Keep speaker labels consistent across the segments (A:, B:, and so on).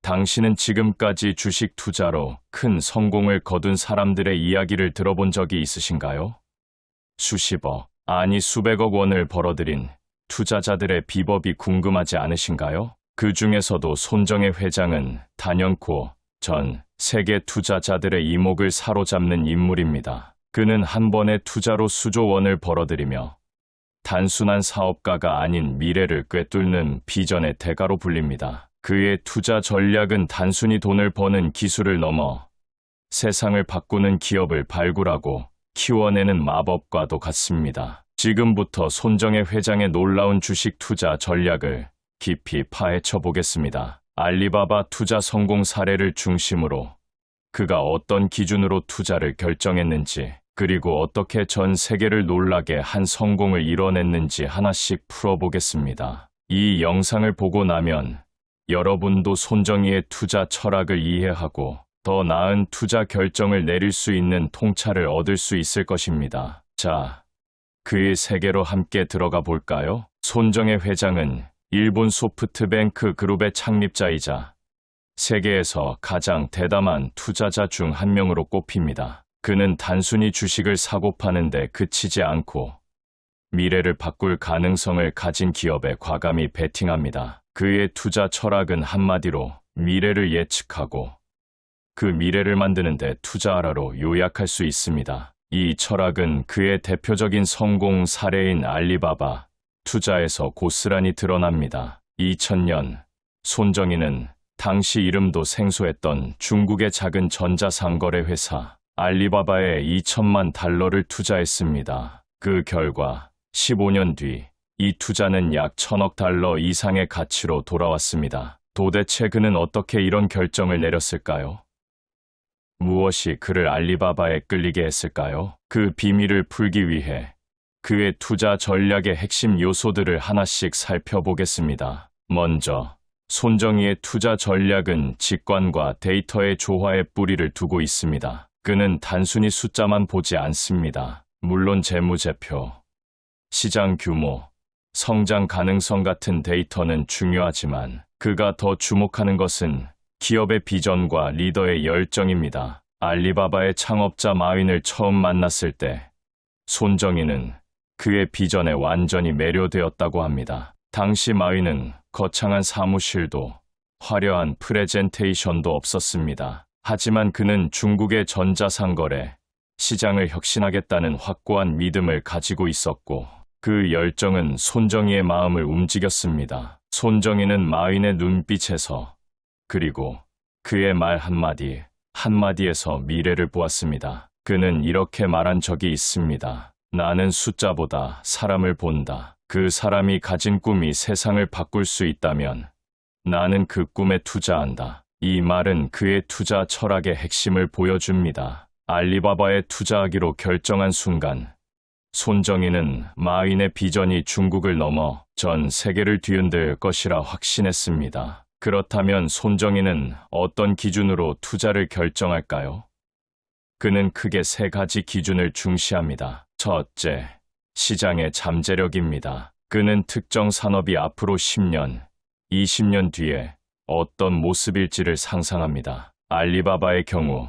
A: 당신은 지금까지 주식 투자로 큰 성공을 거둔 사람들의 이야기를 들어본 적이 있으신가요? 수십억, 아니 수백억 원을 벌어들인 투자자들의 비법이 궁금하지 않으신가요? 그 중에서도 손정혜 회장은 단연코 전 세계 투자자들의 이목을 사로잡는 인물입니다. 그는 한 번의 투자로 수조 원을 벌어들이며 단순한 사업가가 아닌 미래를 꿰뚫는 비전의 대가로 불립니다. 그의 투자 전략은 단순히 돈을 버는 기술을 넘어 세상을 바꾸는 기업을 발굴하고 키워내는 마법과도 같습니다. 지금부터 손정혜 회장의 놀라운 주식 투자 전략을 깊이 파헤쳐 보겠습니다. 알리바바 투자 성공 사례를 중심으로 그가 어떤 기준으로 투자를 결정했는지, 그리고 어떻게 전 세계를 놀라게 한 성공을 이뤄냈는지 하나씩 풀어보겠습니다. 이 영상을 보고 나면 여러분도 손정희의 투자 철학을 이해하고 더 나은 투자 결정을 내릴 수 있는 통찰을 얻을 수 있을 것입니다. 자, 그의 세계로 함께 들어가 볼까요? 손정혜 회장은 일본 소프트뱅크 그룹의 창립자이자 세계에서 가장 대담한 투자자 중 한 명으로 꼽힙니다. 그는 단순히 주식을 사고 파는데 그치지 않고 미래를 바꿀 가능성을 가진 기업에 과감히 베팅합니다. 그의 투자 철학은 한마디로 미래를 예측하고 그 미래를 만드는데 투자하라로 요약할 수 있습니다. 이 철학은 그의 대표적인 성공 사례인 알리바바 투자에서 고스란히 드러납니다. 2000년 손정희는 당시 이름도 생소했던 중국의 작은 전자상거래 회사 알리바바에 2천만 달러를 투자했습니다. 그 결과 15년 뒤 이 투자는 약 1000억 달러 이상의 가치로 돌아왔습니다. 도대체 그는 어떻게 이런 결정을 내렸을까요? 무엇이 그를 알리바바에 끌리게 했을까요? 그 비밀을 풀기 위해 그의 투자 전략의 핵심 요소들을 하나씩 살펴보겠습니다. 먼저, 손정희의 투자 전략은 직관과 데이터의 조화에 뿌리를 두고 있습니다. 그는 단순히 숫자만 보지 않습니다. 물론 재무제표, 시장 규모, 성장 가능성 같은 데이터는 중요하지만 그가 더 주목하는 것은 기업의 비전과 리더의 열정입니다. 알리바바의 창업자 마윈을 처음 만났을 때 손정희는 그의 비전에 완전히 매료되었다고 합니다. 당시 마윈은 거창한 사무실도 화려한 프레젠테이션도 없었습니다. 하지만 그는 중국의 전자상거래 시장을 혁신하겠다는 확고한 믿음을 가지고 있었고 그 열정은 손정희의 마음을 움직였습니다. 손정희는 마윈의 눈빛에서 그리고 그의 말 한마디 한마디에서 미래를 보았습니다. 그는 이렇게 말한 적이 있습니다. 나는 숫자보다 사람을 본다. 그 사람이 가진 꿈이 세상을 바꿀 수 있다면 나는 그 꿈에 투자한다. 이 말은 그의 투자 철학의 핵심을 보여줍니다. 알리바바에 투자하기로 결정한 순간 손정희는 마윈의 비전이 중국을 넘어 전 세계를 뒤흔들 것이라 확신했습니다. 그렇다면 손정희는 어떤 기준으로 투자를 결정할까요? 그는 크게 세 가지 기준을 중시합니다. 첫째, 시장의 잠재력입니다. 그는 특정 산업이 앞으로 10년, 20년 뒤에 어떤 모습일지를 상상합니다. 알리바바의 경우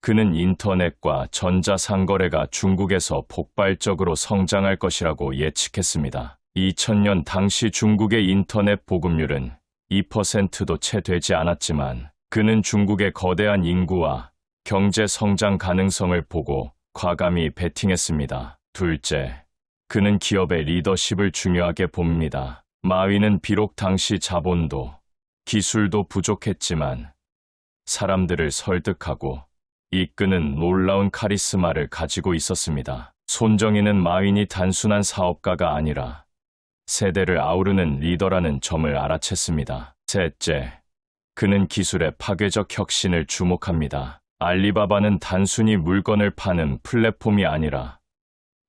A: 그는 인터넷과 전자상거래가 중국에서 폭발적으로 성장할 것이라고 예측했습니다. 2000년 당시 중국의 인터넷 보급률은 2%도 채 되지 않았지만 그는 중국의 거대한 인구와 경제 성장 가능성을 보고 과감히 베팅했습니다. 둘째, 그는 기업의 리더십을 중요하게 봅니다. 마윈은 비록 당시 자본도 기술도 부족했지만 사람들을 설득하고 이끄는 놀라운 카리스마를 가지고 있었습니다. 손정희는 마윈이 단순한 사업가가 아니라 세대를 아우르는 리더라는 점을 알아챘습니다. 셋째, 그는 기술의 파괴적 혁신을 주목합니다. 알리바바는 단순히 물건을 파는 플랫폼이 아니라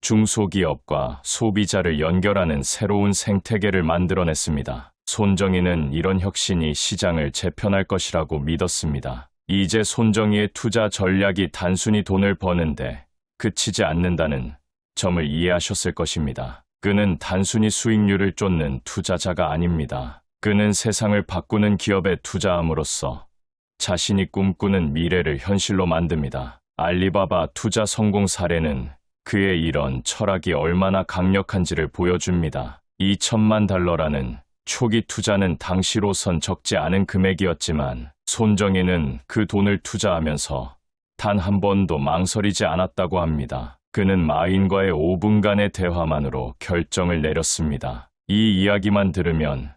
A: 중소기업과 소비자를 연결하는 새로운 생태계를 만들어냈습니다. 손정희는 이런 혁신이 시장을 재편할 것이라고 믿었습니다. 이제 손정희의 투자 전략이 단순히 돈을 버는데 그치지 않는다는 점을 이해하셨을 것입니다. 그는 단순히 수익률을 쫓는 투자자가 아닙니다. 그는 세상을 바꾸는 기업에 투자함으로써 자신이 꿈꾸는 미래를 현실로 만듭니다. 알리바바 투자 성공 사례는 그의 이런 철학이 얼마나 강력한지를 보여줍니다. $2,000만 초기 투자는 당시로선 적지 않은 금액이었지만 손정희는 그 돈을 투자하면서 단 한 번도 망설이지 않았다고 합니다. 그는 마윈과의 5분간의 대화만으로 결정을 내렸습니다. 이 이야기만 들으면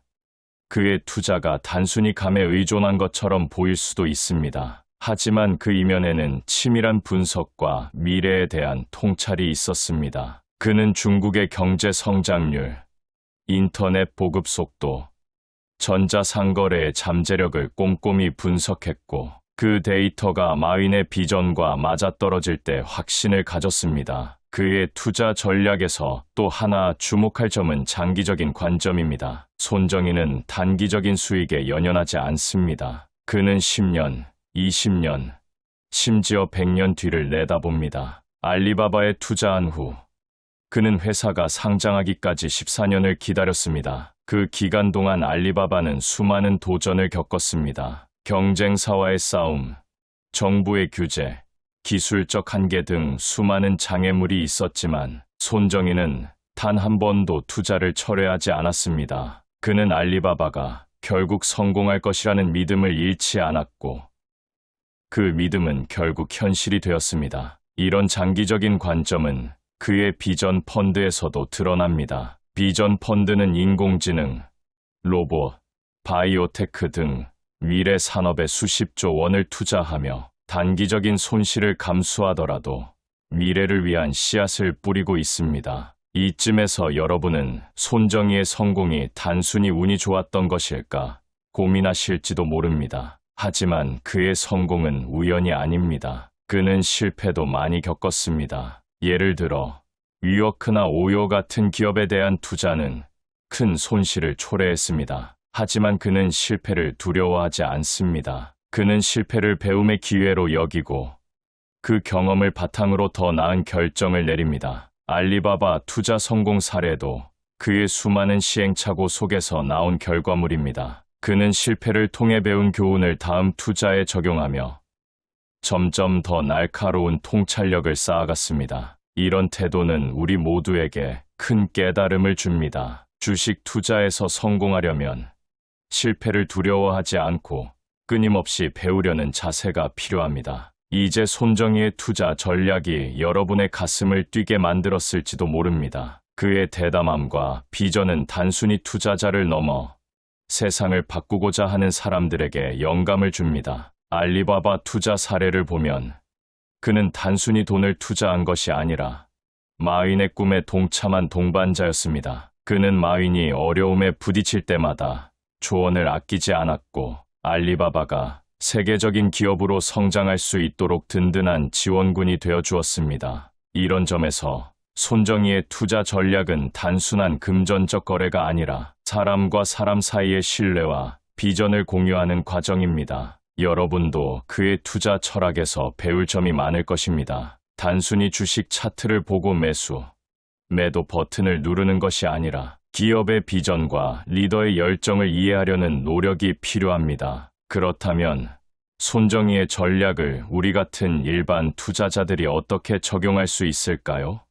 A: 그의 투자가 단순히 감에 의존한 것처럼 보일 수도 있습니다. 하지만 그 이면에는 치밀한 분석과 미래에 대한 통찰이 있었습니다. 그는 중국의 경제 성장률, 인터넷 보급 속도, 전자상거래의 잠재력을 꼼꼼히 분석했고 그 데이터가 마윈의 비전과 맞아떨어질 때 확신을 가졌습니다. 그의 투자 전략에서 또 하나 주목할 점은 장기적인 관점입니다. 손정희는 단기적인 수익에 연연하지 않습니다. 그는 10년, 20년, 심지어 100년 뒤를 내다봅니다. 알리바바에 투자한 후 그는 회사가 상장하기까지 14년을 기다렸습니다. 그 기간 동안 알리바바는 수많은 도전을 겪었습니다. 경쟁사와의 싸움, 정부의 규제, 기술적 한계 등 수많은 장애물이 있었지만 손정희는 단 한 번도 투자를 철회하지 않았습니다. 그는 알리바바가 결국 성공할 것이라는 믿음을 잃지 않았고 그 믿음은 결국 현실이 되었습니다. 이런 장기적인 관점은 그의 비전 펀드에서도 드러납니다. 비전 펀드는 인공지능, 로봇, 바이오테크 등 미래 산업에 수십조 원을 투자하며 단기적인 손실을 감수하더라도 미래를 위한 씨앗을 뿌리고 있습니다. 이쯤에서 여러분은 손정희의 성공이 단순히 운이 좋았던 것일까 고민하실지도 모릅니다. 하지만 그의 성공은 우연이 아닙니다. 그는 실패도 많이 겪었습니다. 예를 들어 위워크나 오요 같은 기업에 대한 투자는 큰 손실을 초래했습니다. 하지만 그는 실패를 두려워하지 않습니다. 그는 실패를 배움의 기회로 여기고 그 경험을 바탕으로 더 나은 결정을 내립니다. 알리바바 투자 성공 사례도 그의 수많은 시행착오 속에서 나온 결과물입니다. 그는 실패를 통해 배운 교훈을 다음 투자에 적용하며 점점 더 날카로운 통찰력을 쌓아갔습니다. 이런 태도는 우리 모두에게 큰 깨달음을 줍니다. 주식 투자에서 성공하려면 실패를 두려워하지 않고 끊임없이 배우려는 자세가 필요합니다. 이제 손정희의 투자 전략이 여러분의 가슴을 뛰게 만들었을지도 모릅니다. 그의 대담함과 비전은 단순히 투자자를 넘어 세상을 바꾸고자 하는 사람들에게 영감을 줍니다. 알리바바 투자 사례를 보면 그는 단순히 돈을 투자한 것이 아니라 마윈의 꿈에 동참한 동반자였습니다. 그는 마윈이 어려움에 부딪힐 때마다 조언을 아끼지 않았고 알리바바가 세계적인 기업으로 성장할 수 있도록 든든한 지원군이 되어 주었습니다. 이런 점에서 손정희의 투자 전략은 단순한 금전적 거래가 아니라 사람과 사람 사이의 신뢰와 비전을 공유하는 과정입니다. 여러분도 그의 투자 철학에서 배울 점이 많을 것입니다. 단순히 주식 차트를 보고 매도 버튼을 누르는 것이 아니라 기업의 비전과 리더의 열정을 이해하려는 노력이 필요합니다. 그렇다면 손정희의 전략을 우리 같은 일반 투자자들이 어떻게 적용할 수 있을까요?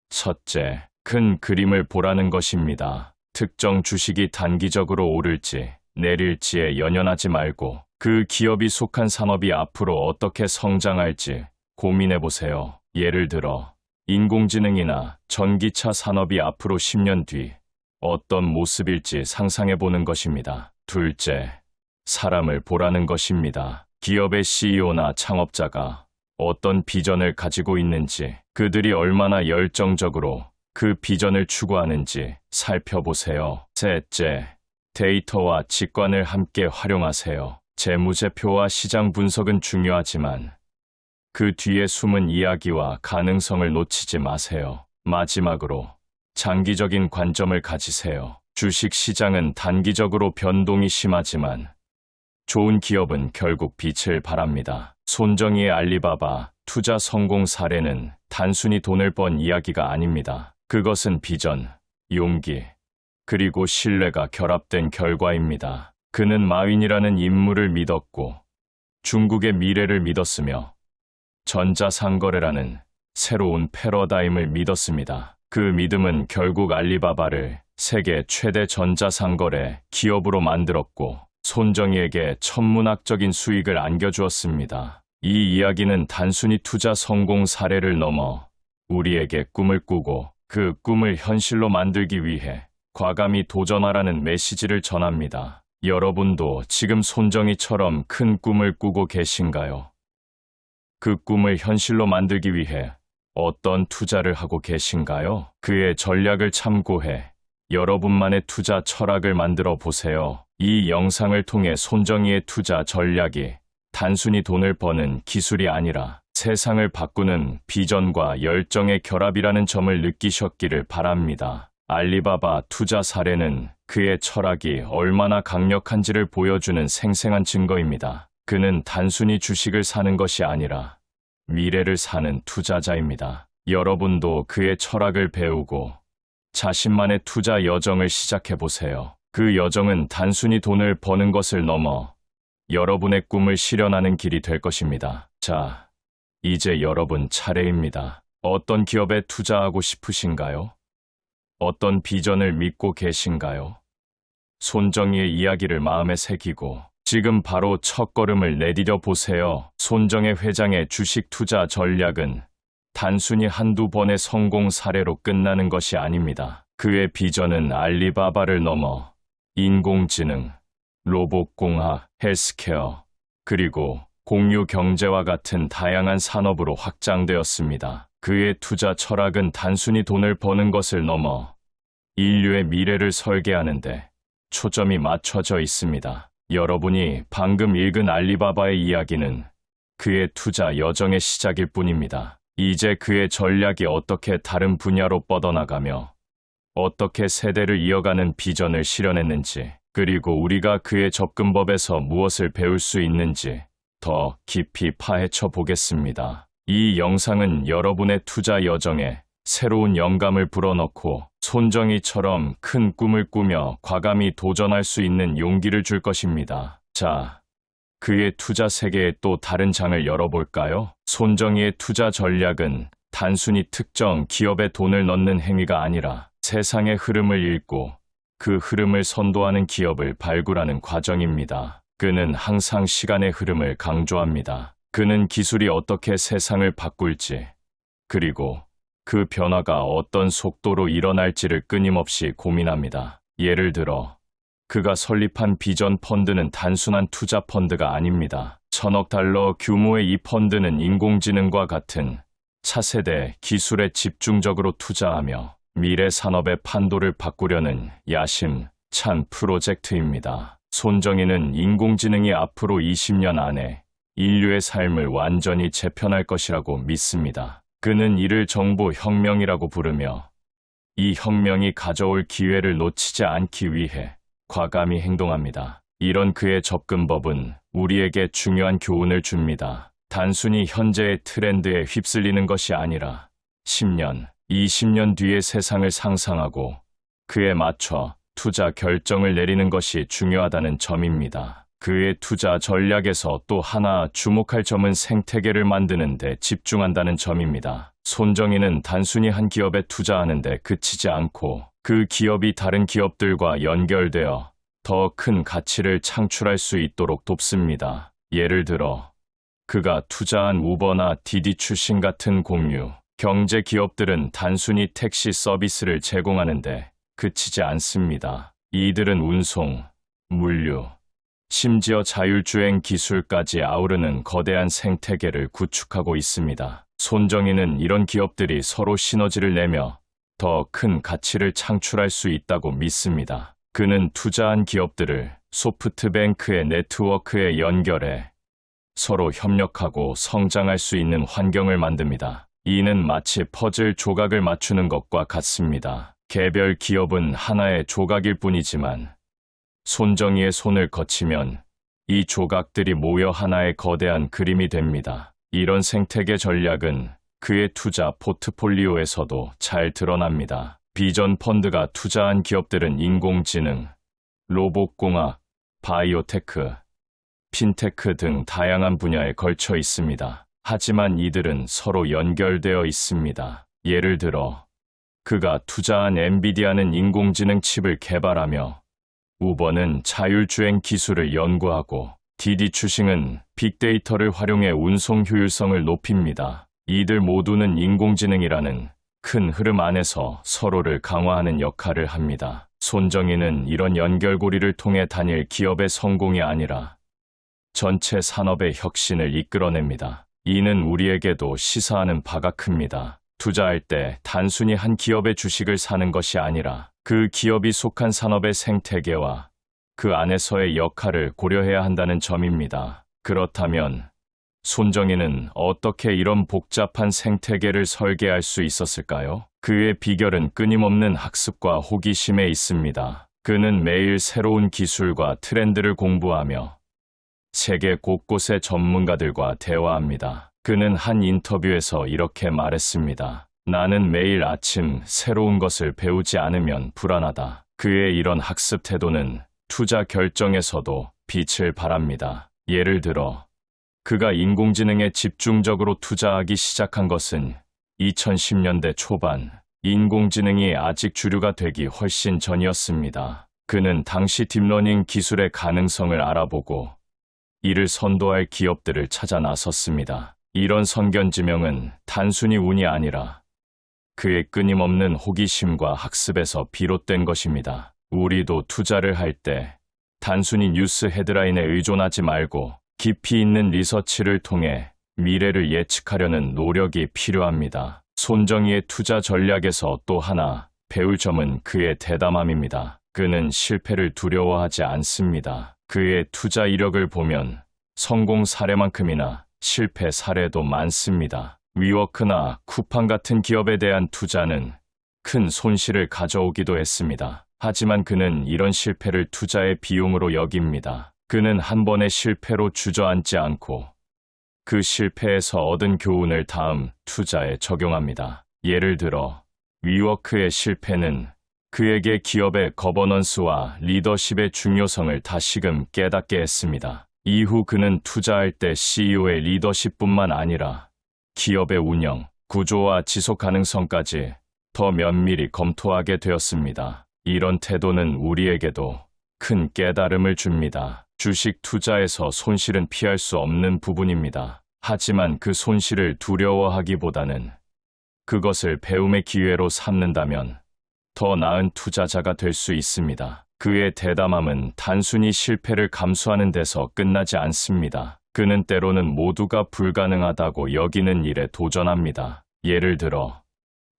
A: 첫째, 큰 그림을 보라는 것입니다. 특정 주식이 단기적으로 오를지 내릴지에 연연하지 말고 그 기업이 속한 산업이 앞으로 어떻게 성장할지 고민해보세요. 예를 들어 인공지능이나 전기차 산업이 앞으로 10년 뒤 어떤 모습일지 상상해보는 것입니다. 둘째, 사람을 보라는 것입니다. 기업의 CEO나 창업자가 어떤 비전을 가지고 있는지, 그들이 얼마나 열정적으로 그 비전을 추구하는지 살펴보세요. 셋째, 데이터와 직관을 함께 활용하세요. 재무제표와 시장 분석은 중요하지만 그 뒤에 숨은 이야기와 가능성을 놓치지 마세요. 마지막으로 장기적인 관점을 가지세요. 주식 시장은 단기적으로 변동이 심하지만 좋은 기업은 결국 빛을 발합니다. 손정희의 알리바바 투자 성공 사례는 단순히 돈을 번 이야기가 아닙니다. 그것은 비전, 용기, 그리고 신뢰가 결합된 결과입니다. 그는 마윈이라는 인물을 믿었고 중국의 미래를 믿었으며 전자상거래라는 새로운 패러다임을 믿었습니다. 그 믿음은 결국 알리바바를 세계 최대 전자상거래 기업으로 만들었고 손정희에게 천문학적인 수익을 안겨주었습니다. 이 이야기는 단순히 투자 성공 사례를 넘어 우리에게 꿈을 꾸고 그 꿈을 현실로 만들기 위해 과감히 도전하라는 메시지를 전합니다. 여러분도 지금 손정희처럼 큰 꿈을 꾸고 계신가요? 그 꿈을 현실로 만들기 위해 어떤 투자를 하고 계신가요? 그의 전략을 참고해 여러분만의 투자 철학을 만들어 보세요. 이 영상을 통해 손정희의 투자 전략이 단순히 돈을 버는 기술이 아니라 세상을 바꾸는 비전과 열정의 결합이라는 점을 느끼셨기를 바랍니다. 알리바바 투자 사례는 그의 철학이 얼마나 강력한지를 보여주는 생생한 증거입니다. 그는 단순히 주식을 사는 것이 아니라 미래를 사는 투자자입니다. 여러분도 그의 철학을 배우고 자신만의 투자 여정을 시작해보세요. 그 여정은 단순히 돈을 버는 것을 넘어 여러분의 꿈을 실현하는 길이 될 것입니다. 자, 이제 여러분 차례입니다. 어떤 기업에 투자하고 싶으신가요? 어떤 비전을 믿고 계신가요? 손정희의 이야기를 마음에 새기고 지금 바로 첫걸음을 내디뎌 보세요. 손정혜 회장의 주식 투자 전략은 단순히 한두 번의 성공 사례로 끝나는 것이 아닙니다. 그의 비전은 알리바바를 넘어 인공지능, 로봇공학, 헬스케어, 그리고 공유 경제와 같은 다양한 산업으로 확장되었습니다. 그의 투자 철학은 단순히 돈을 버는 것을 넘어 인류의 미래를 설계하는 데 초점이 맞춰져 있습니다. 여러분이 방금 읽은 알리바바의 이야기는 그의 투자 여정의 시작일 뿐입니다. 이제 그의 전략이 어떻게 다른 분야로 뻗어나가며 어떻게 세대를 이어가는 비전을 실현했는지, 그리고 우리가 그의 접근법에서 무엇을 배울 수 있는지 더 깊이 파헤쳐 보겠습니다. 이 영상은 여러분의 투자 여정에 새로운 영감을 불어넣고 손정희처럼 큰 꿈을 꾸며 과감히 도전할 수 있는 용기를 줄 것입니다. 자, 그의 투자 세계의 또 다른 장을 열어볼까요? 손정희의 투자 전략은 단순히 특정 기업에 돈을 넣는 행위가 아니라 세상의 흐름을 읽고 그 흐름을 선도하는 기업을 발굴하는 과정입니다. 그는 항상 시간의 흐름을 강조합니다. 그는 기술이 어떻게 세상을 바꿀지, 그리고 그 변화가 어떤 속도로 일어날지를 끊임없이 고민합니다. 예를 들어, 그가 설립한 비전 펀드는 단순한 투자 펀드가 아닙니다. 1,000억 달러 규모의 이 펀드는 인공지능과 같은 차세대 기술에 집중적으로 투자하며 미래 산업의 판도를 바꾸려는 야심찬 프로젝트입니다. 손정희는 인공지능이 앞으로 20년 안에 인류의 삶을 완전히 재편할 것이라고 믿습니다. 그는 이를 정보 혁명이라고 부르며 이 혁명이 가져올 기회를 놓치지 않기 위해 과감히 행동합니다. 이런 그의 접근법은 우리에게 중요한 교훈을 줍니다. 단순히 현재의 트렌드에 휩쓸리는 것이 아니라 10년, 20년 뒤의 세상을 상상하고 그에 맞춰 투자 결정을 내리는 것이 중요하다는 점입니다. 그의 투자 전략에서 또 하나 주목할 점은 생태계를 만드는 데 집중한다는 점입니다. 손정희는 단순히 한 기업에 투자하는 데 그치지 않고 그 기업이 다른 기업들과 연결되어 더 큰 가치를 창출할 수 있도록 돕습니다. 예를 들어, 그가 투자한 우버나 디디 출신 같은 공유 경제 기업들은 단순히 택시 서비스를 제공하는데 그치지 않습니다. 이들은 운송, 물류, 심지어 자율주행 기술까지 아우르는 거대한 생태계를 구축하고 있습니다. 손정희는 이런 기업들이 서로 시너지를 내며 더 큰 가치를 창출할 수 있다고 믿습니다. 그는 투자한 기업들을 소프트뱅크의 네트워크에 연결해 서로 협력하고 성장할 수 있는 환경을 만듭니다. 이는 마치 퍼즐 조각을 맞추는 것과 같습니다. 개별 기업은 하나의 조각일 뿐이지만 손정희의 손을 거치면 이 조각들이 모여 하나의 거대한 그림이 됩니다. 이런 생태계 전략은 그의 투자 포트폴리오에서도 잘 드러납니다. 비전 펀드가 투자한 기업들은 인공지능, 로봇공학, 바이오테크, 핀테크 등 다양한 분야에 걸쳐 있습니다. 하지만 이들은 서로 연결되어 있습니다. 예를 들어, 그가 투자한 엔비디아는 인공지능 칩을 개발하며 우버는 자율주행 기술을 연구하고 디디추싱은 빅데이터를 활용해 운송 효율성을 높입니다. 이들 모두는 인공지능이라는 큰 흐름 안에서 서로를 강화하는 역할을 합니다. 손정희는 이런 연결고리를 통해 단일 기업의 성공이 아니라 전체 산업의 혁신을 이끌어냅니다. 이는 우리에게도 시사하는 바가 큽니다. 투자할 때 단순히 한 기업의 주식을 사는 것이 아니라 그 기업이 속한 산업의 생태계와 그 안에서의 역할을 고려해야 한다는 점입니다. 그렇다면 손정희는 어떻게 이런 복잡한 생태계를 설계할 수 있었을까요? 그의 비결은 끊임없는 학습과 호기심에 있습니다. 그는 매일 새로운 기술과 트렌드를 공부하며 세계 곳곳의 전문가들과 대화합니다. 그는 한 인터뷰에서 이렇게 말했습니다. 나는 매일 아침 새로운 것을 배우지 않으면 불안하다. 그의 이런 학습 태도는 투자 결정에서도 빛을 발합니다. 예를 들어, 그가 인공지능에 집중적으로 투자하기 시작한 것은 2010년대 초반, 인공지능이 아직 주류가 되기 훨씬 전이었습니다. 그는 당시 딥러닝 기술의 가능성을 알아보고 이를 선도할 기업들을 찾아 나섰습니다. 이런 선견지명은 단순히 운이 아니라 그의 끊임없는 호기심과 학습에서 비롯된 것입니다. 우리도 투자를 할 때 단순히 뉴스 헤드라인에 의존하지 말고 깊이 있는 리서치를 통해 미래를 예측하려는 노력이 필요합니다. 손정희의 투자 전략에서 또 하나 배울 점은 그의 대담함입니다. 그는 실패를 두려워하지 않습니다. 그의 투자 이력을 보면 성공 사례만큼이나 실패 사례도 많습니다. 위워크나 쿠팡 같은 기업에 대한 투자는 큰 손실을 가져오기도 했습니다. 하지만 그는 이런 실패를 투자의 비용으로 여깁니다. 그는 한 번의 실패로 주저앉지 않고 그 실패에서 얻은 교훈을 다음 투자에 적용합니다. 예를 들어, 위워크의 실패는 그에게 기업의 거버넌스와 리더십의 중요성을 다시금 깨닫게 했습니다. 이후 그는 투자할 때 CEO의 리더십뿐만 아니라 기업의 운영, 구조와 지속 가능성까지 더 면밀히 검토하게 되었습니다. 이런 태도는 우리에게도 큰 깨달음을 줍니다. 주식 투자에서 손실은 피할 수 없는 부분입니다. 하지만 그 손실을 두려워하기보다는 그것을 배움의 기회로 삼는다면 더 나은 투자자가 될 수 있습니다. 그의 대담함은 단순히 실패를 감수하는 데서 끝나지 않습니다. 그는 때로는 모두가 불가능하다고 여기는 일에 도전합니다. 예를 들어,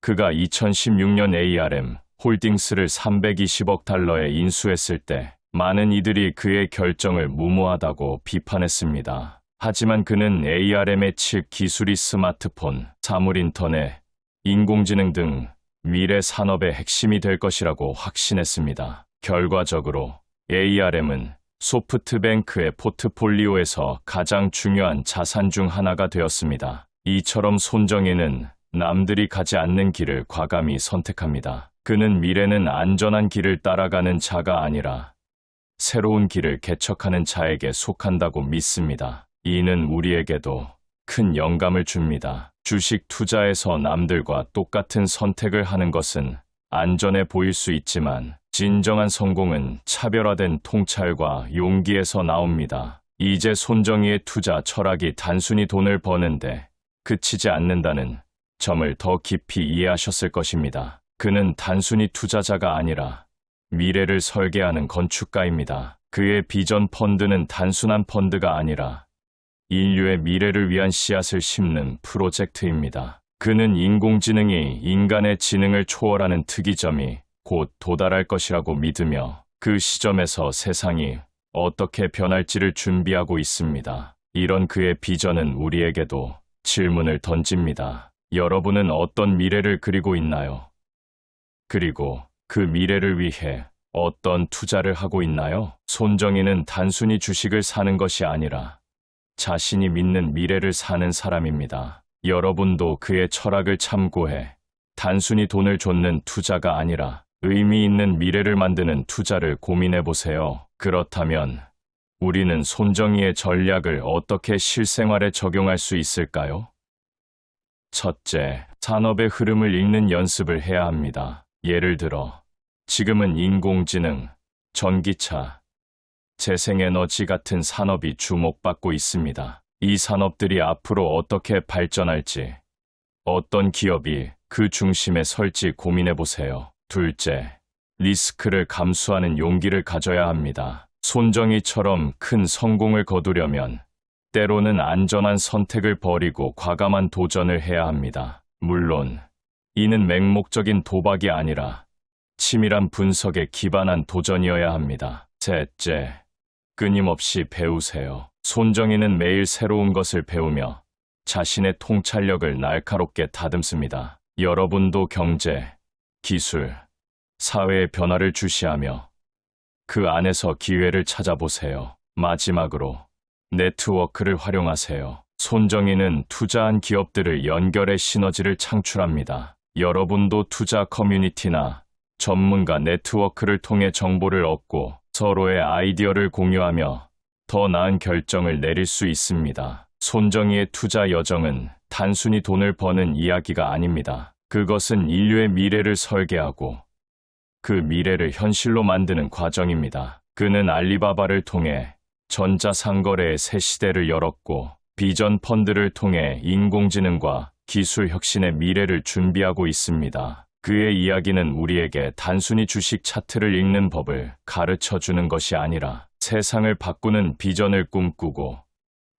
A: 그가 2016년 ARM 홀딩스를 320억 달러에 인수했을 때 많은 이들이 그의 결정을 무모하다고 비판했습니다. 하지만 그는 ARM의 칩 기술이 스마트폰, 사물인터넷, 인공지능 등 미래 산업의 핵심이 될 것이라고 확신했습니다. 결과적으로 ARM은 소프트뱅크의 포트폴리오에서 가장 중요한 자산 중 하나가 되었습니다. 이처럼 손정희는 남들이 가지 않는 길을 과감히 선택합니다. 그는 미래는 안전한 길을 따라가는 자가 아니라 새로운 길을 개척하는 자에게 속한다고 믿습니다. 이는 우리에게도 큰 영감을 줍니다. 주식 투자에서 남들과 똑같은 선택을 하는 것은 안전해 보일 수 있지만 진정한 성공은 차별화된 통찰과 용기에서 나옵니다. 이제 손정희의 투자 철학이 단순히 돈을 버는데 그치지 않는다는 점을 더 깊이 이해하셨을 것입니다. 그는 단순히 투자자가 아니라 미래를 설계하는 건축가입니다. 그의 비전 펀드는 단순한 펀드가 아니라 인류의 미래를 위한 씨앗을 심는 프로젝트입니다. 그는 인공지능이 인간의 지능을 초월하는 특이점이 곧 도달할 것이라고 믿으며 그 시점에서 세상이 어떻게 변할지를 준비하고 있습니다. 이런 그의 비전은 우리에게도 질문을 던집니다. 여러분은 어떤 미래를 그리고 있나요? 그리고 그 미래를 위해 어떤 투자를 하고 있나요? 손정희는 단순히 주식을 사는 것이 아니라 자신이 믿는 미래를 사는 사람입니다. 여러분도 그의 철학을 참고해 단순히 돈을 좇는 투자가 아니라 의미 있는 미래를 만드는 투자를 고민해 보세요. 그렇다면 우리는 손정희의 전략을 어떻게 실생활에 적용할 수 있을까요? 첫째, 산업의 흐름을 읽는 연습을 해야 합니다. 예를 들어, 지금은 인공지능, 전기차, 재생에너지 같은 산업이 주목받고 있습니다. 이 산업들이 앞으로 어떻게 발전할지, 어떤 기업이 그 중심에 설지 고민해 보세요. 둘째, 리스크를 감수하는 용기를 가져야 합니다. 손정희처럼 큰 성공을 거두려면 때로는 안전한 선택을 버리고 과감한 도전을 해야 합니다. 물론 이는 맹목적인 도박이 아니라 치밀한 분석에 기반한 도전이어야 합니다. 셋째, 끊임없이 배우세요. 손정희는 매일 새로운 것을 배우며 자신의 통찰력을 날카롭게 다듬습니다. 여러분도 경제, 기술, 사회의 변화를 주시하며 그 안에서 기회를 찾아보세요. 마지막으로 네트워크를 활용하세요. 손정희는 투자한 기업들을 연결해 시너지를 창출합니다. 여러분도 투자 커뮤니티나 전문가 네트워크를 통해 정보를 얻고 서로의 아이디어를 공유하며 더 나은 결정을 내릴 수 있습니다. 손정희의 투자 여정은 단순히 돈을 버는 이야기가 아닙니다. 그것은 인류의 미래를 설계하고 그 미래를 현실로 만드는 과정입니다. 그는 알리바바를 통해 전자상거래의 새 시대를 열었고 비전 펀드를 통해 인공지능과 기술 혁신의 미래를 준비하고 있습니다. 그의 이야기는 우리에게 단순히 주식 차트를 읽는 법을 가르쳐주는 것이 아니라 세상을 바꾸는 비전을 꿈꾸고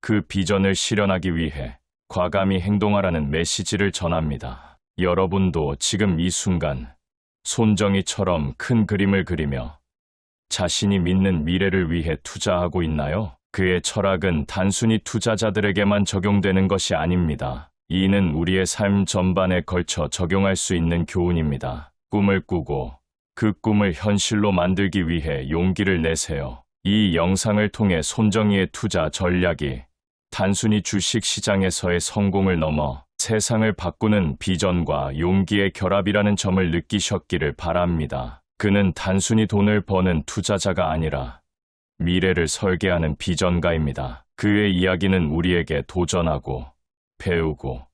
A: 그 비전을 실현하기 위해 과감히 행동하라는 메시지를 전합니다. 여러분도 지금 이 순간 손정희처럼 큰 그림을 그리며 자신이 믿는 미래를 위해 투자하고 있나요? 그의 철학은 단순히 투자자들에게만 적용되는 것이 아닙니다. 이는 우리의 삶 전반에 걸쳐 적용할 수 있는 교훈입니다. 꿈을 꾸고 그 꿈을 현실로 만들기 위해 용기를 내세요. 이 영상을 통해 손정희의 투자 전략이 단순히 주식 시장에서의 성공을 넘어 세상을 바꾸는 비전과 용기의 결합이라는 점을 느끼셨기를 바랍니다. 그는 단순히 돈을 버는 투자자가 아니라 미래를 설계하는 비전가입니다. 그의 이야기는 우리에게 도전하고 배우고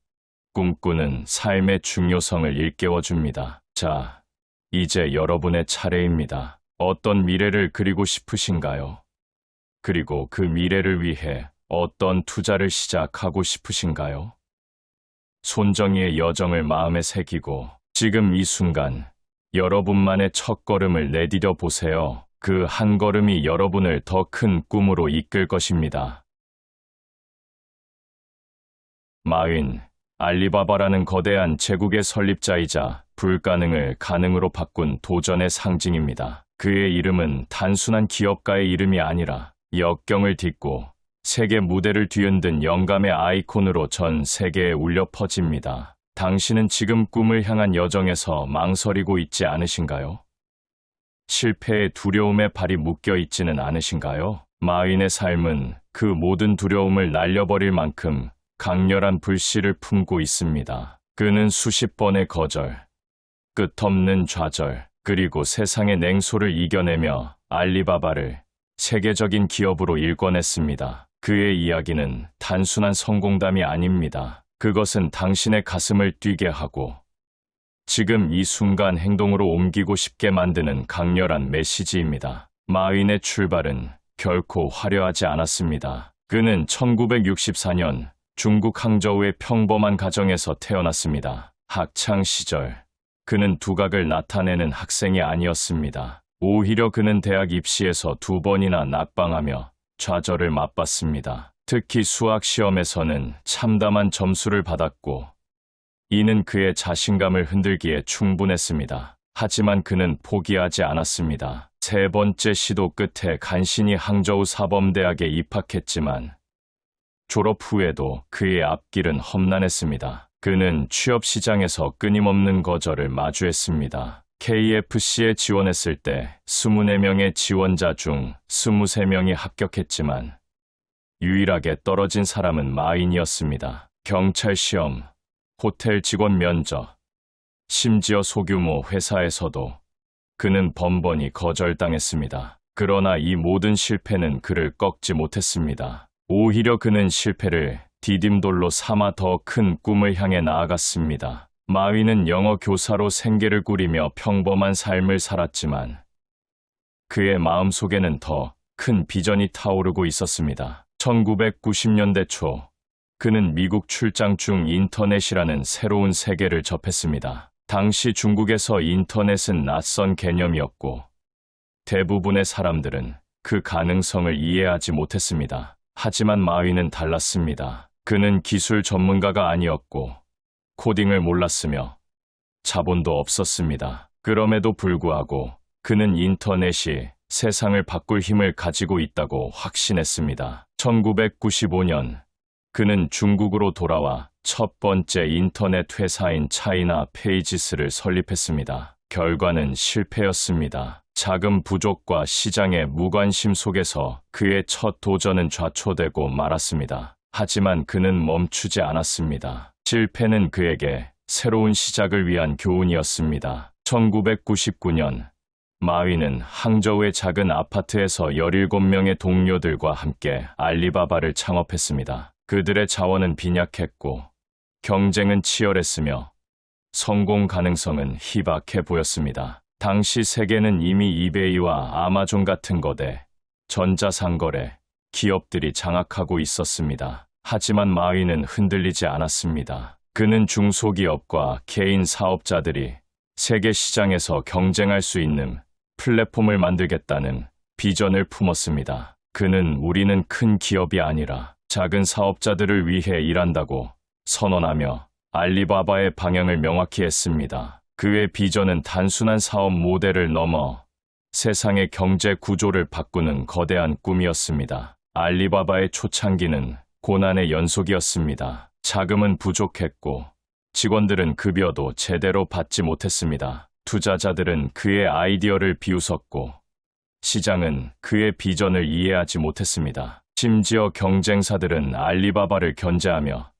A: 꿈꾸는 삶의 중요성을 일깨워줍니다. 자, 이제 여러분의 차례입니다. 어떤 미래를 그리고 싶으신가요? 그리고 그 미래를 위해 어떤 투자를 시작하고 싶으신가요? 손정희의 여정을 마음에 새기고 지금 이 순간 여러분만의 첫걸음을 내디뎌 보세요. 그 한 걸음이 여러분을 더 큰 꿈으로 이끌 것입니다. 마윈, 알리바바라는 거대한 제국의 설립자이자 불가능을 가능으로 바꾼 도전의 상징입니다. 그의 이름은 단순한 기업가의 이름이 아니라 역경을 딛고 세계 무대를 뒤흔든 영감의 아이콘으로 전 세계에 울려 퍼집니다. 당신은 지금 꿈을 향한 여정에서 망설이고 있지 않으신가요? 실패의 두려움에 발이 묶여 있지는 않으신가요? 마윈의 삶은 그 모든 두려움을 날려버릴 만큼 강렬한 불씨를 품고 있습니다. 그는 수십 번의 거절, 끝없는 좌절, 그리고 세상의 냉소를 이겨내며 알리바바를 세계적인 기업으로 일궈냈습니다. 그의 이야기는 단순한 성공담이 아닙니다. 그것은 당신의 가슴을 뛰게 하고 지금 이 순간 행동으로 옮기고 싶게 만드는 강렬한 메시지입니다. 마윈의 출발은 결코 화려하지 않았습니다. 그는 1964년 중국 항저우의 평범한 가정에서 태어났습니다. 학창 시절, 그는 두각을 나타내는 학생이 아니었습니다. 오히려 그는 대학 입시에서 2번이나 낙방하며 좌절을 맛봤습니다. 특히 수학 시험에서는 참담한 점수를 받았고 이는 그의 자신감을 흔들기에 충분했습니다. 하지만 그는 포기하지 않았습니다. 3번째 시도 끝에 간신히 항저우 사범대학에 입학했지만 졸업 후에도 그의 앞길은 험난했습니다. 그는 취업 시장에서 끊임없는 거절을 마주했습니다. KFC에 지원했을 때 24명의 지원자 중 23명이 합격했지만 유일하게 떨어진 사람은 마윈이었습니다. 경찰 시험, 호텔 직원 면접, 심지어 소규모 회사에서도 그는 번번이 거절당했습니다. 그러나 이 모든 실패는 그를 꺾지 못했습니다. 오히려 그는 실패를 디딤돌로 삼아 더 큰 꿈을 향해 나아갔습니다. 마위는 영어 교사로 생계를 꾸리며 평범한 삶을 살았지만 그의 마음속에는 더 큰 비전이 타오르고 있었습니다. 1990년대 초 그는 미국 출장 중 인터넷이라는 새로운 세계를 접했습니다. 당시 중국에서 인터넷은 낯선 개념이었고 대부분의 사람들은 그 가능성을 이해하지 못했습니다. 하지만 마위는 달랐습니다. 그는 기술 전문가가 아니었고 코딩을 몰랐으며 자본도 없었습니다. 그럼에도 불구하고 그는 인터넷이 세상을 바꿀 힘을 가지고 있다고 확신했습니다. 1995년 그는 중국으로 돌아와 첫 번째 인터넷 회사인 차이나 페이지스를 설립했습니다. 결과는 실패였습니다. 자금 부족과 시장의 무관심 속에서 그의 첫 도전은 좌초되고 말았습니다. 하지만 그는 멈추지 않았습니다. 실패는 그에게 새로운 시작을 위한 교훈이었습니다. 1999년 마위는 항저우의 작은 아파트에서 17명의 동료들과 함께 알리바바를 창업했습니다. 그들의 자원은 빈약했고 경쟁은 치열했으며 성공 가능성은 희박해 보였습니다. 당시 세계는 이미 이베이와 아마존 같은 거대, 전자상거래, 기업들이 장악하고 있었습니다. 하지만 마위는 흔들리지 않았습니다. 그는 중소기업과 개인 사업자들이 세계 시장에서 경쟁할 수 있는 플랫폼을 만들겠다는 비전을 품었습니다. 그는 우리는 큰 기업이 아니라 작은 사업자들을 위해 일한다고 선언하며 알리바바의 방향을 명확히 했습니다. 그의 비전은 단순한 사업 모델을 넘어 세상의 경제 구조를 바꾸는 거대한 꿈이었습니다. 알리바바의 초창기는 고난의 연속이었습니다. 자금은 부족했고 직원들은 급여도 제대로 받지 못했습니다. 투자자들은 그의 아이디어를 비웃었고 시장은 그의 비전을 이해하지 못했습니다. 심지어 경쟁사들은 알리바바를 견제하며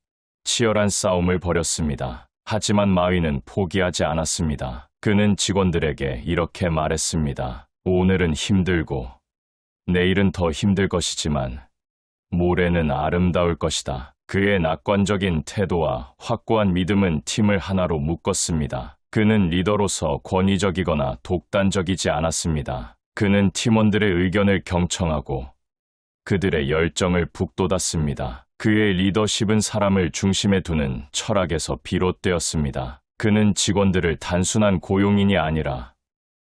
A: 치열한 싸움을 벌였습니다. 하지만 마위는 포기하지 않았습니다. 그는 직원들에게 이렇게 말했습니다. 오늘은 힘들고 내일은 더 힘들 것이지만 모레는 아름다울 것이다. 그의 낙관적인 태도와 확고한 믿음은 팀을 하나로 묶었습니다. 그는 리더로서 권위적이거나 독단적이지 않았습니다. 그는 팀원들의 의견을 경청하고 그들의 열정을 북돋았습니다. 그의 리더십은 사람을 중심에 두는 철학에서 비롯되었습니다. 그는 직원들을 단순한 고용인이 아니라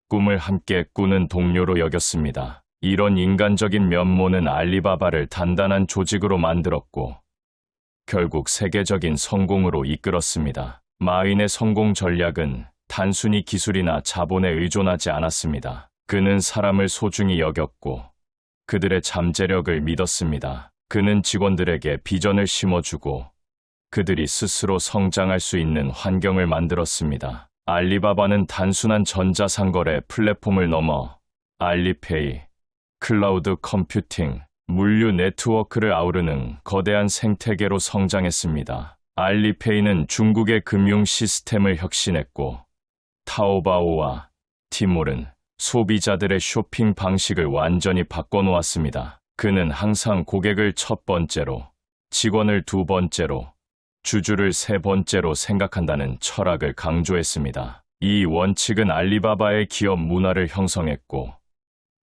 A: 꿈을 함께 꾸는 동료로 여겼습니다. 이런 인간적인 면모는 알리바바를 단단한 조직으로 만들었고 결국 세계적인 성공으로 이끌었습니다. 마윈의 성공 전략은 단순히 기술이나 자본에 의존하지 않았습니다. 그는 사람을 소중히 여겼고 그들의 잠재력을 믿었습니다. 그는 직원들에게 비전을 심어주고 그들이 스스로 성장할 수 있는 환경을 만들었습니다. 알리바바는 단순한 전자상거래 플랫폼을 넘어 알리페이, 클라우드 컴퓨팅, 물류 네트워크를 아우르는 거대한 생태계로 성장했습니다. 알리페이는 중국의 금융 시스템을 혁신했고 타오바오와 티몰은 소비자들의 쇼핑 방식을 완전히 바꿔놓았습니다. 그는 항상 고객을 첫 번째로, 직원을 두 번째로, 주주를 세 번째로 생각한다는 철학을 강조했습니다. 이 원칙은 알리바바의 기업 문화를 형성했고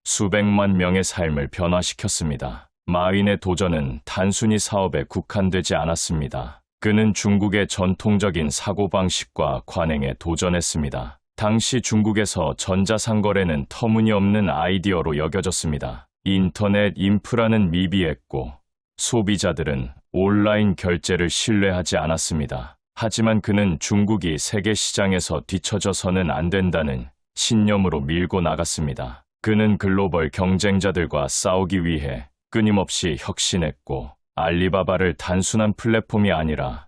A: 수백만 명의 삶을 변화시켰습니다. 마윈의 도전은 단순히 사업에 국한되지 않았습니다. 그는 중국의 전통적인 사고방식과 관행에 도전했습니다. 당시 중국에서 전자상거래는 터무니없는 아이디어로 여겨졌습니다. 인터넷 인프라는 미비했고 소비자들은 온라인 결제를 신뢰하지 않았습니다. 하지만 그는 중국이 세계 시장에서 뒤처져서는 안 된다는 신념으로 밀고 나갔습니다. 그는 글로벌 경쟁자들과 싸우기 위해 끊임없이 혁신했고 알리바바를 단순한 플랫폼이 아니라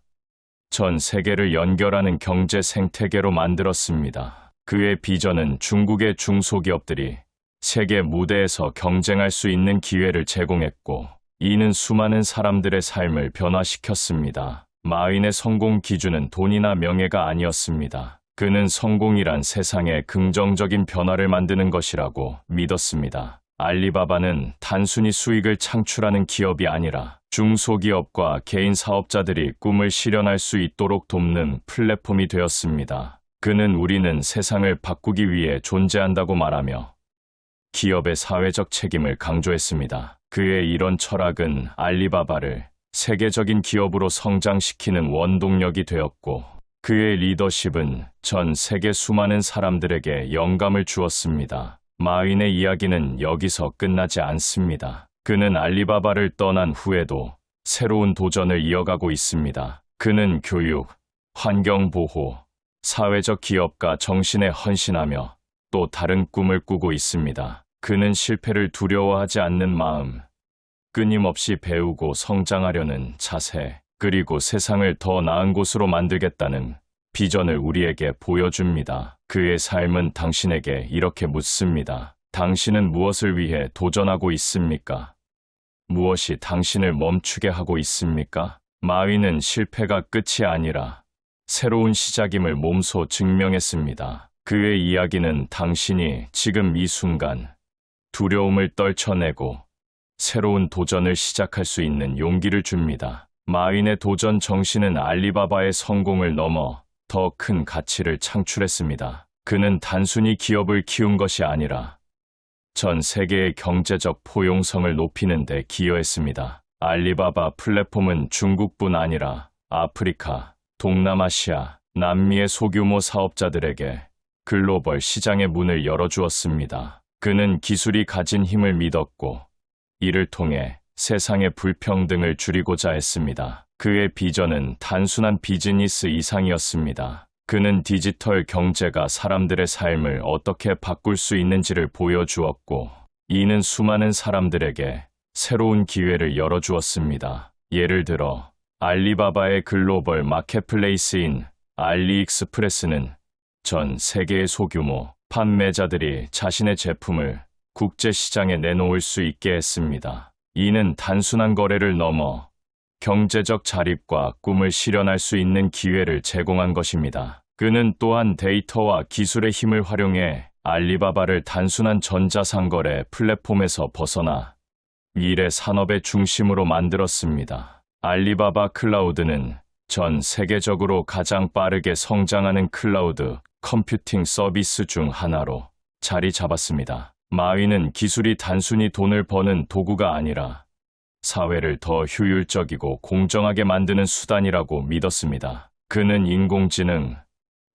A: 전 세계를 연결하는 경제 생태계로 만들었습니다. 그의 비전은 중국의 중소기업들이 세계 무대에서 경쟁할 수 있는 기회를 제공했고 이는 수많은 사람들의 삶을 변화시켰습니다. 마윈의 성공 기준은 돈이나 명예가 아니었습니다. 그는 성공이란 세상에 긍정적인 변화를 만드는 것이라고 믿었습니다. 알리바바는 단순히 수익을 창출하는 기업이 아니라 중소기업과 개인 사업자들이 꿈을 실현할 수 있도록 돕는 플랫폼이 되었습니다. 그는 우리는 세상을 바꾸기 위해 존재한다고 말하며 기업의 사회적 책임을 강조했습니다. 그의 이런 철학은 알리바바를 세계적인 기업으로 성장시키는 원동력이 되었고, 그의 리더십은 전 세계 수많은 사람들에게 영감을 주었습니다. 마윈의 이야기는 여기서 끝나지 않습니다. 그는 알리바바를 떠난 후에도 새로운 도전을 이어가고 있습니다. 그는 교육, 환경보호, 사회적 기업가 정신에 헌신하며 또 다른 꿈을 꾸고 있습니다. 그는 실패를 두려워하지 않는 마음, 끊임없이 배우고 성장하려는 자세, 그리고 세상을 더 나은 곳으로 만들겠다는 비전을 우리에게 보여줍니다. 그의 삶은 당신에게 이렇게 묻습니다. 당신은 무엇을 위해 도전하고 있습니까? 무엇이 당신을 멈추게 하고 있습니까? 마윈은 실패가 끝이 아니라 새로운 시작임을 몸소 증명했습니다. 그의 이야기는 당신이 지금 이 순간 두려움을 떨쳐내고 새로운 도전을 시작할 수 있는 용기를 줍니다. 마윈의 도전 정신은 알리바바의 성공을 넘어 더 큰 가치를 창출했습니다. 그는 단순히 기업을 키운 것이 아니라 전 세계의 경제적 포용성을 높이는 데 기여했습니다. 알리바바 플랫폼은 중국뿐 아니라 아프리카, 동남아시아, 남미의 소규모 사업자들에게 글로벌 시장의 문을 열어주었습니다. 그는 기술이 가진 힘을 믿었고 이를 통해 세상의 불평등을 줄이고자 했습니다. 그의 비전은 단순한 비즈니스 이상이었습니다. 그는 디지털 경제가 사람들의 삶을 어떻게 바꿀 수 있는지를 보여주었고, 이는 수많은 사람들에게 새로운 기회를 열어주었습니다. 예를 들어, 알리바바의 글로벌 마켓플레이스인 알리익스프레스는 전 세계의 소규모 판매자들이 자신의 제품을 국제시장에 내놓을 수 있게 했습니다. 이는 단순한 거래를 넘어 경제적 자립과 꿈을 실현할 수 있는 기회를 제공한 것입니다. 그는 또한 데이터와 기술의 힘을 활용해 알리바바를 단순한 전자상거래 플랫폼에서 벗어나 미래 산업의 중심으로 만들었습니다. 알리바바 클라우드는 전 세계적으로 가장 빠르게 성장하는 클라우드 컴퓨팅 서비스 중 하나로 자리 잡았습니다. 마윈은 기술이 단순히 돈을 버는 도구가 아니라 사회를 더 효율적이고 공정하게 만드는 수단이라고 믿었습니다. 그는 인공지능,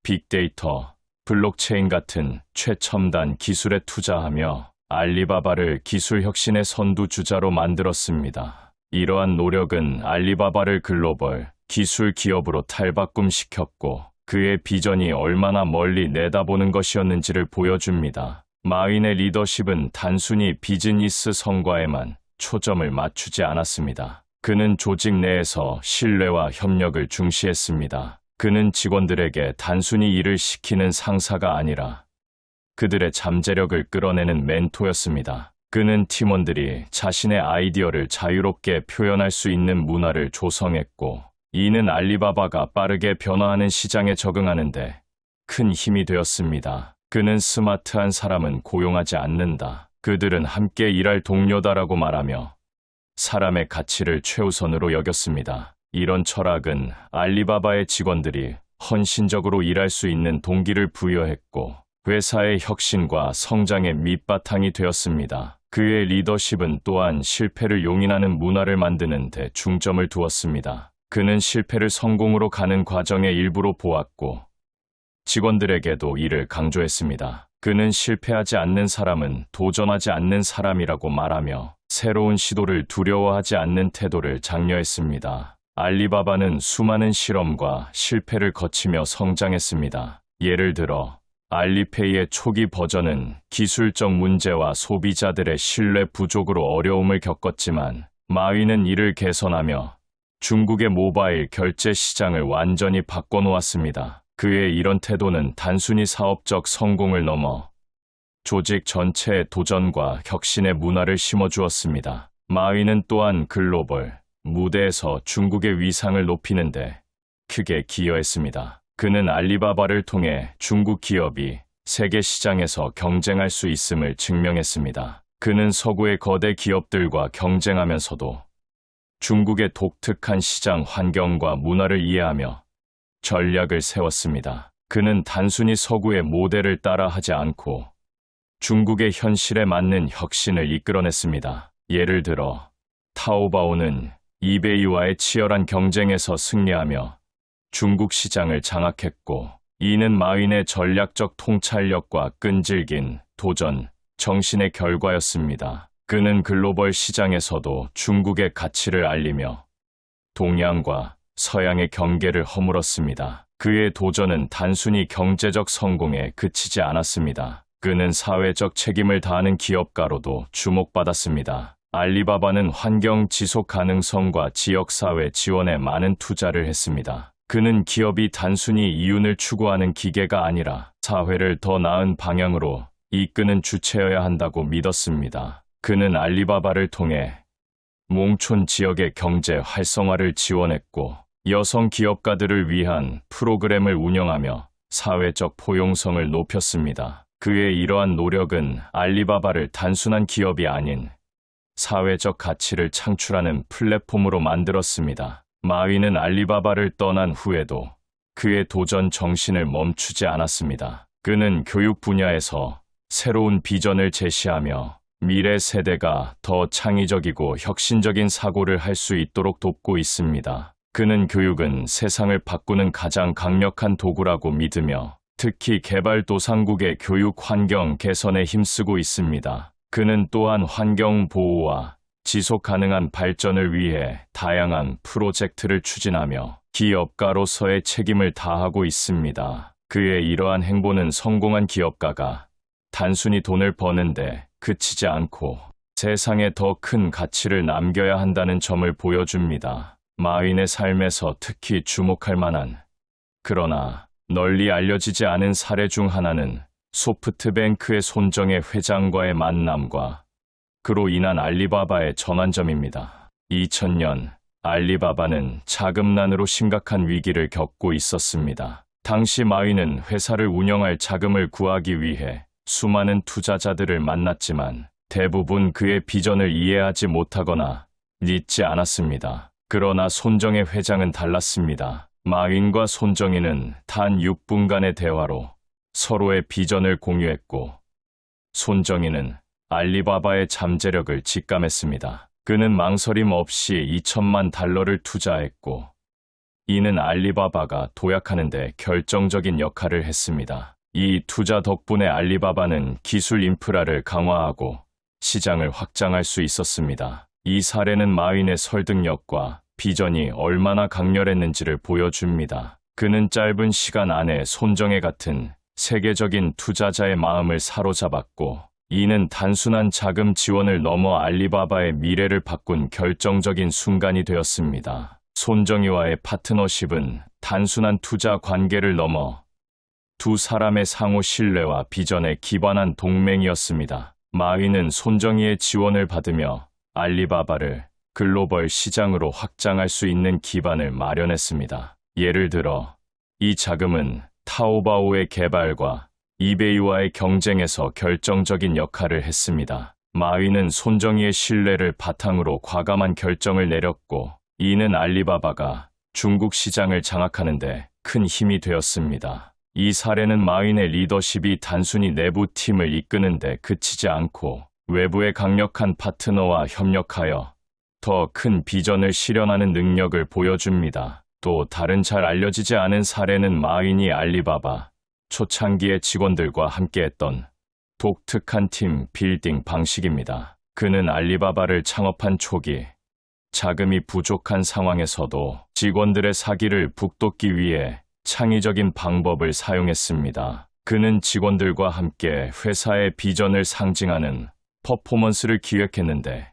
A: 빅데이터, 블록체인 같은 최첨단 기술에 투자하며 알리바바를 기술 혁신의 선두주자로 만들었습니다. 이러한 노력은 알리바바를 글로벌 기술 기업으로 탈바꿈시켰고 그의 비전이 얼마나 멀리 내다보는 것이었는지를 보여줍니다. 마윈의 리더십은 단순히 비즈니스 성과에만 초점을 맞추지 않았습니다. 그는 조직 내에서 신뢰와 협력을 중시했습니다. 그는 직원들에게 단순히 일을 시키는 상사가 아니라 그들의 잠재력을 끌어내는 멘토였습니다. 그는 팀원들이 자신의 아이디어를 자유롭게 표현할 수 있는 문화를 조성했고, 이는 알리바바가 빠르게 변화하는 시장에 적응하는데 큰 힘이 되었습니다. 그는 스마트한 사람은 고용하지 않는다. 그들은 함께 일할 동료다라고 말하며 사람의 가치를 최우선으로 여겼습니다. 이런 철학은 알리바바의 직원들이 헌신적으로 일할 수 있는 동기를 부여했고 회사의 혁신과 성장의 밑바탕이 되었습니다. 그의 리더십은 또한 실패를 용인하는 문화를 만드는 데 중점을 두었습니다. 그는 실패를 성공으로 가는 과정의 일부로 보았고 직원들에게도 이를 강조했습니다. 그는 실패하지 않는 사람은 도전하지 않는 사람이라고 말하며 새로운 시도를 두려워하지 않는 태도를 장려했습니다. 알리바바는 수많은 실험과 실패를 거치며 성장했습니다. 예를 들어 알리페이의 초기 버전은 기술적 문제와 소비자들의 신뢰 부족으로 어려움을 겪었지만 마윈은 이를 개선하며 중국의 모바일 결제 시장을 완전히 바꿔놓았습니다. 그의 이런 태도는 단순히 사업적 성공을 넘어 조직 전체의 도전과 혁신의 문화를 심어주었습니다. 마윈은 또한 글로벌 무대에서 중국의 위상을 높이는데 크게 기여했습니다. 그는 알리바바를 통해 중국 기업이 세계 시장에서 경쟁할 수 있음을 증명했습니다. 그는 서구의 거대 기업들과 경쟁하면서도 중국의 독특한 시장 환경과 문화를 이해하며 전략을 세웠습니다. 그는 단순히 서구의 모델을 따라하지 않고 중국의 현실에 맞는 혁신을 이끌어냈습니다. 예를 들어 타오바오는 이베이와의 치열한 경쟁에서 승리하며 중국 시장을 장악했고, 이는 마윈의 전략적 통찰력과 끈질긴 도전 정신의 결과였습니다. 그는 글로벌 시장에서도 중국의 가치를 알리며 동양과 서양의 경계를 허물었습니다. 그의 도전은 단순히 경제적 성공에 그치지 않았습니다. 그는 사회적 책임을 다하는 기업가로도 주목받았습니다. 알리바바는 환경 지속 가능성과 지역사회 지원에 많은 투자를 했습니다. 그는 기업이 단순히 이윤을 추구하는 기계가 아니라 사회를 더 나은 방향으로 이끄는 주체여야 한다고 믿었습니다. 그는 알리바바를 통해 농촌 지역의 경제 활성화를 지원했고, 여성 기업가들을 위한 프로그램을 운영하며 사회적 포용성을 높였습니다. 그의 이러한 노력은 알리바바를 단순한 기업이 아닌 사회적 가치를 창출하는 플랫폼으로 만들었습니다. 마윈은 알리바바를 떠난 후에도 그의 도전 정신을 멈추지 않았습니다. 그는 교육 분야에서 새로운 비전을 제시하며 미래 세대가 더 창의적이고 혁신적인 사고를 할 수 있도록 돕고 있습니다. 그는 교육은 세상을 바꾸는 가장 강력한 도구라고 믿으며 특히 개발도상국의 교육 환경 개선에 힘쓰고 있습니다. 그는 또한 환경 보호와 지속 가능한 발전을 위해 다양한 프로젝트를 추진하며 기업가로서의 책임을 다하고 있습니다. 그의 이러한 행보는 성공한 기업가가 단순히 돈을 버는데 그치지 않고 세상에 더 큰 가치를 남겨야 한다는 점을 보여줍니다. 마윈의 삶에서 특히 주목할 만한, 그러나 널리 알려지지 않은 사례 중 하나는 소프트뱅크의 손정혜 회장과의 만남과 그로 인한 알리바바의 전환점입니다. 2000년 알리바바는 자금난으로 심각한 위기를 겪고 있었습니다. 당시 마윈은 회사를 운영할 자금을 구하기 위해 수많은 투자자들을 만났지만 대부분 그의 비전을 이해하지 못하거나 믿지 않았습니다. 그러나 손정혜 회장은 달랐습니다. 마윈과 손정혜는 단 6분간의 대화로 서로의 비전을 공유했고, 손정혜는 알리바바의 잠재력을 직감했습니다. 그는 망설임 없이 $2,000만 투자했고, 이는 알리바바가 도약하는 데 결정적인 역할을 했습니다. 이 투자 덕분에 알리바바는 기술 인프라를 강화하고 시장을 확장할 수 있었습니다. 이 사례는 마윈의 설득력과 비전이 얼마나 강렬했는지를 보여줍니다. 그는 짧은 시간 안에 손정혜 같은 세계적인 투자자의 마음을 사로잡았고, 이는 단순한 자금 지원을 넘어 알리바바의 미래를 바꾼 결정적인 순간이 되었습니다. 손정혜와의 파트너십은 단순한 투자 관계를 넘어 두 사람의 상호 신뢰와 비전에 기반한 동맹이었습니다. 마윈은 손정혜의 지원을 받으며 알리바바를 글로벌 시장으로 확장할 수 있는 기반을 마련했습니다. 예를 들어, 이 자금은 타오바오의 개발과 이베이와의 경쟁에서 결정적인 역할을 했습니다. 마윈은 손정혜의 신뢰를 바탕으로 과감한 결정을 내렸고, 이는 알리바바가 중국 시장을 장악하는 데 큰 힘이 되었습니다. 이 사례는 마윈의 리더십이 단순히 내부 팀을 이끄는 데 그치지 않고 외부의 강력한 파트너와 협력하여 더 큰 비전을 실현하는 능력을 보여줍니다. 또 다른 잘 알려지지 않은 사례는 마윈이 알리바바 초창기의 직원들과 함께했던 독특한 팀 빌딩 방식입니다. 그는 알리바바를 창업한 초기 자금이 부족한 상황에서도 직원들의 사기를 북돋기 위해 창의적인 방법을 사용했습니다. 그는 직원들과 함께 회사의 비전을 상징하는 퍼포먼스를 기획했는데,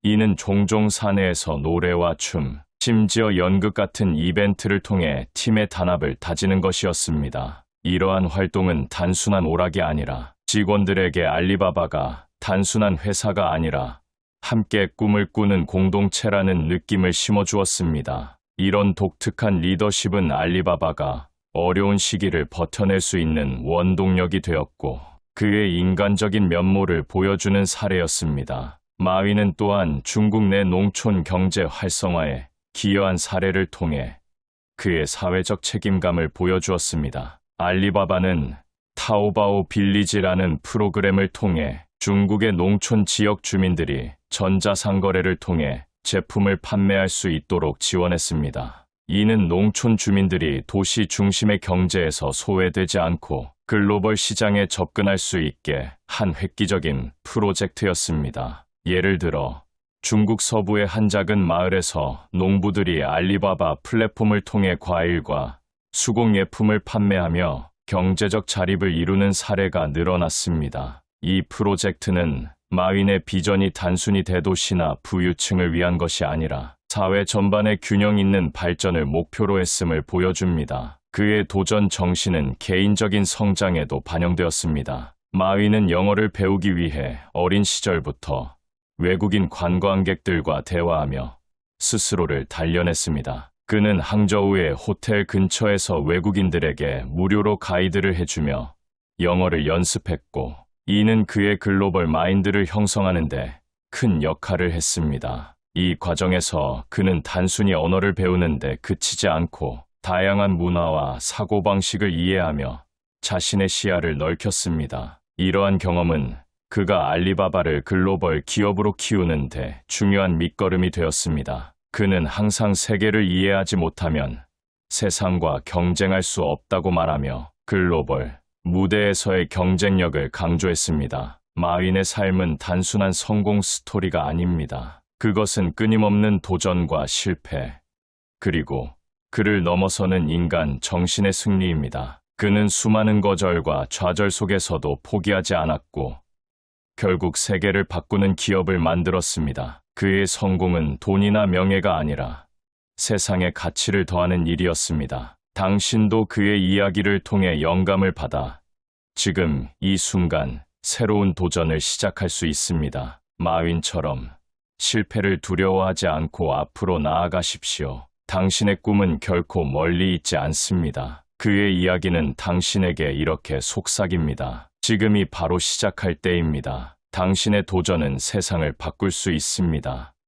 A: 이는 종종 사내에서 노래와 춤, 심지어 연극 같은 이벤트를 통해 팀의 단합을 다지는 것이었습니다. 이러한 활동은 단순한 오락이 아니라 직원들에게 알리바바가 단순한 회사가 아니라 함께 꿈을 꾸는 공동체라는 느낌을 심어주었습니다. 이런 독특한 리더십은 알리바바가 어려운 시기를 버텨낼 수 있는 원동력이 되었고 그의 인간적인 면모를 보여주는 사례였습니다. 마윈은 또한 중국 내 농촌 경제 활성화에 기여한 사례를 통해 그의 사회적 책임감을 보여주었습니다. 알리바바는 타오바오 빌리지라는 프로그램을 통해 중국의 농촌 지역 주민들이 전자상거래를 통해 제품을 판매할 수 있도록 지원했습니다. 이는 농촌 주민들이 도시 중심의 경제에서 소외되지 않고 글로벌 시장에 접근할 수 있게 한 획기적인 프로젝트였습니다. 예를 들어 중국 서부의 한 작은 마을에서 농부들이 알리바바 플랫폼을 통해 과일과 수공예품을 판매하며 경제적 자립을 이루는 사례가 늘어났습니다. 이 프로젝트는 마윈의 비전이 단순히 대도시나 부유층을 위한 것이 아니라 사회 전반의 균형 있는 발전을 목표로 했음을 보여줍니다. 그의 도전 정신은 개인적인 성장에도 반영되었습니다. 마윈은 영어를 배우기 위해 어린 시절부터 외국인 관광객들과 대화하며 스스로를 단련했습니다. 그는 항저우의 호텔 근처에서 외국인들에게 무료로 가이드를 해주며 영어를 연습했고, 이는 그의 글로벌 마인드를 형성하는 데 큰 역할을 했습니다. 이 과정에서 그는 단순히 언어를 배우는 데 그치지 않고 다양한 문화와 사고방식을 이해하며 자신의 시야를 넓혔습니다. 이러한 경험은 그가 알리바바를 글로벌 기업으로 키우는 데 중요한 밑거름이 되었습니다. 그는 항상 세계를 이해하지 못하면 세상과 경쟁할 수 없다고 말하며 글로벌 무대에서의 경쟁력을 강조했습니다. 마윈의 삶은 단순한 성공 스토리가 아닙니다. 그것은 끊임없는 도전과 실패, 그리고 그를 넘어서는 인간 정신의 승리입니다. 그는 수많은 거절과 좌절 속에서도 포기하지 않았고 결국 세계를 바꾸는 기업을 만들었습니다. 그의 성공은 돈이나 명예가 아니라 세상에 가치를 더하는 일이었습니다. 당신도 그의 이야기를 통해 영감을 받아 지금 이 순간 새로운 도전을 시작할 수 있습니다. 마윈처럼 실패를 두려워하지 않고 앞으로 나아가십시오. 당신의 꿈은 결코 멀리 있지 않습니다. 그의 이야기는 당신에게 이렇게 속삭입니다. 지금이 바로 시작할 때입니다. 당신의 도전은 세상을 바꿀 수 있습니다.